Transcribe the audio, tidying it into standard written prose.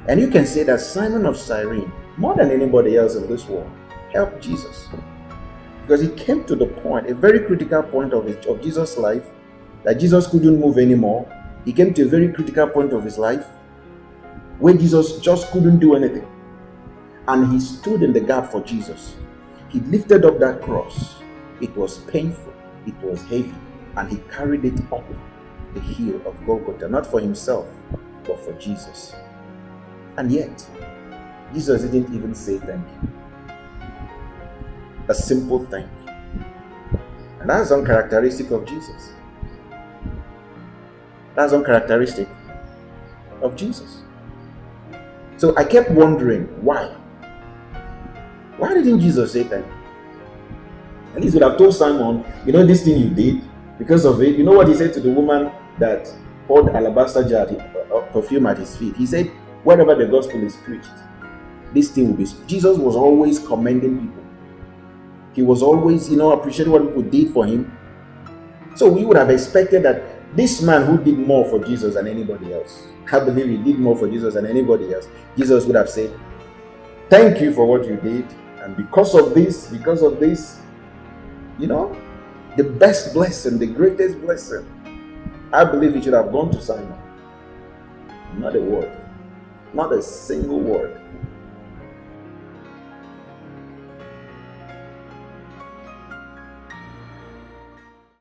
And you can say that Simon of Cyrene, more than anybody else in this world, helped Jesus. Because he came to the point, a very critical point of Jesus' life, that Jesus couldn't move anymore. He came to a very critical point of his life where Jesus just couldn't do anything. And he stood in the gap for Jesus. He lifted up that cross. It was painful, it was heavy, and he carried it up the hill of Golgotha, not for himself, but for Jesus. And yet, Jesus didn't even say thank you. A simple thank you. And that's uncharacteristic of Jesus. That's uncharacteristic of Jesus. So I kept wondering, why? Why didn't Jesus say thank you? At least he would have told Simon, this thing you did, because of it. You know what he said to the woman that poured alabaster jar of perfume at his feet? He said, wherever the gospel is preached, this thing will be. Jesus was always commending people. He was always, appreciating what people did for him. So we would have expected that this man who did more for Jesus than anybody else, I believe he did more for Jesus than anybody else, Jesus would have said, thank you for what you did, and because of this, the best blessing, the greatest blessing, I believe he should have gone to Simon. Not a word, not a single word.